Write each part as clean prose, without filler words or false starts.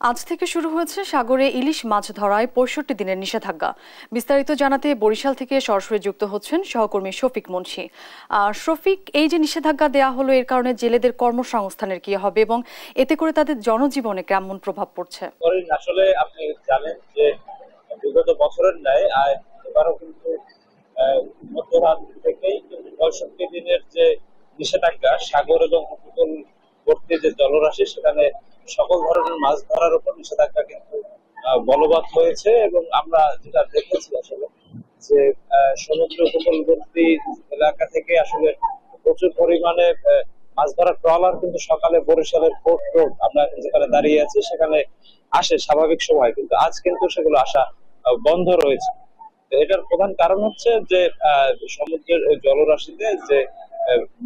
আজ থেকে শুরু হয়েছে সাগরে ইলিশ মাছ ধরায় ৬৫ দিনের নিষেধাজ্ঞা। বিস্তারিত জানাতে বরিশাল থেকে সরাসরি যুক্ত হচ্ছেন সহকর্মী শফিক মুন্সি। শফিক, এই যে নিষেধাজ্ঞা দেওয়া হলো, এর কারণে জেলেদের কর্মসংস্থানের কি হবে এবং এতে করে তাদের জনজীবনে কেমন প্রভাব পড়ছে? আসলে আপনি জানেন যে বিগত বছরের ন্যায় এবারও কিন্তু মধ্যরাত থেকেই কিন্তু ৬৫ দিনের যে নিষেধাজ্ঞা সাগর এবং উপকূলবর্তী যে জলরাশি সেখানে সকল ধরনের মাছ ধরার উপর নিষেধাজ্ঞা কিন্তু বলবৎ হয়েছে। এবং আমরা যেটা দেখেছি আসলে যে সমুদ্র উপকূলবর্তী এলাকা থেকে আসলে প্রচুর পরিমাণে মাছ ধরার ট্রলার কিন্তু সকালে বরিশালের পোর্ট রোড আমরা যেখানে দাঁড়িয়ে আছি সেখানে আসে স্বাভাবিক সময়, কিন্তু আজ কিন্তু সেগুলো আসা বন্ধ রয়েছে। এটার প্রধান কারণ হচ্ছে যে সমুদ্রের জলরাশিতে যে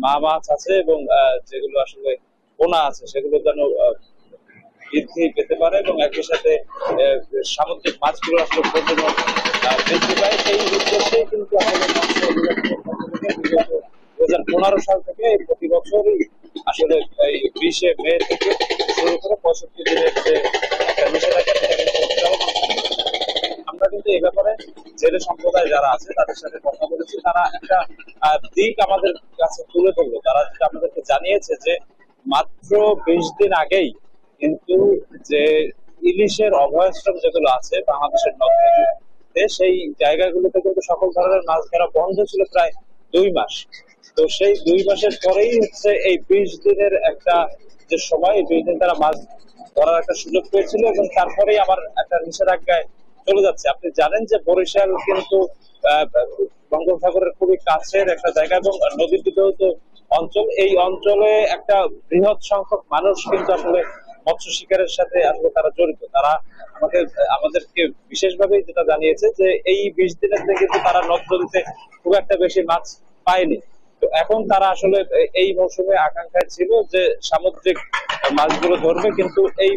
মা মাছ আছে এবং যেগুলো আসলে পোনা আছে সেগুলো যেন বৃদ্ধি পেতে পারে এবং একই সাথে সামুদ্রিক মাছগুলো আসলে প্রজনন বৃদ্ধি পায়, সেই উদ্দেশ্যে কিন্তু আসলে 2015 সাল থেকে প্রতি বছরই আসলে এই 20শে মে থেকে শুরু করে 65 দিনের যে একটা নিষেধাজ্ঞা আমরা কিন্তু এই ব্যাপারে জেলে সম্প্রদায় যারা আছে তাদের সাথে কথা বলেছি। তারা একটা দিক আমাদের কাছে তুলে ধরলো। তারা যেটা আমাদেরকে জানিয়েছে যে মাত্র 20 দিন আগেই কিন্তু যে ইলিশের অভয়াশ্রম যেগুলো আছে বাংলাদেশের নদীতে, সেই জায়গাগুলোতে কিন্তু সকল ধরনের মাছ ধরা বন্ধ ছিল প্রায় 2 মাস। তো সেই 2 মাসের পরেই হচ্ছে এই 20 দিনের একটা যে সময়, এই 20 দিন তারা মাছ ধরার একটা সুযোগ পেয়েছিল এবং তারপরেই আবার একটা নিষেধাজ্ঞায় চলে যাচ্ছে। আপনি জানেন যে বরিশাল কিন্তু বঙ্গোপসাগরের খুবই কাছের একটা জায়গা এবং নদী বিধৌত অঞ্চল। এই অঞ্চলে একটা বৃহৎ সংখ্যক মানুষ কিন্তু আসলে মৎস্য শিকারের সাথে আসলে তারা জড়িত। তারা আমাদেরকে বিশেষভাবে যেটা জানিয়েছে যে এই 20 দিনের থেকে কিন্তু তারা নদ নদীতে খুব একটা বেশি মাছ পায়নি। তো এখন তারা আসলে এই মৌসুমে আকাঙ্ক্ষায় ছিল যে সামুদ্রিক মাছগুলো ধরবে, কিন্তু এই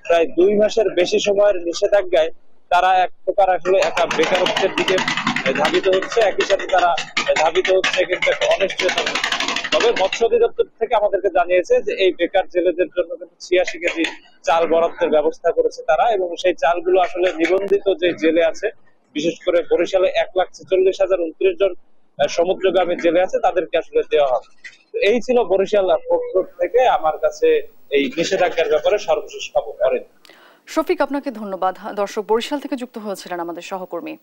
প্রায় 2 মাসের বেশি সময়ের নিষেধাজ্ঞায় তারা এক প্রকার আসলে একটা বেকারত্বের দিকে ধাবিত হচ্ছে। একই সাথে তারা ধাবিত হচ্ছে কিন্তু একটা অনিশ্চয়তার। তবে মৎস্য অধিদপ্তর থেকে আমাদেরকে জানিয়েছে যে এই বেকার জেলেদের জন্য কিন্তু 86 কেজি চাল বরাদ্দের ব্যবস্থা করেছে তারা, এবং সেই চালগুলো আসলে নিবন্ধিত যে জেলে আছে, বিশেষ করে বরিশালে 1,46,029 জন সমুদ্রগামী জেলে আছে, তাদেরকে আসলে দেওয়া হবে। এই ছিল বরিশাল পোর্ট থেকে আমার কাছে এই নিষেধাজ্ঞার ব্যাপারে সর্বশেষ খবর করেন। শফিক, আপনাকে ধন্যবাদ। দর্শক, বরিশাল থেকে যুক্ত হয়েছিলেন আমাদের সহকর্মী।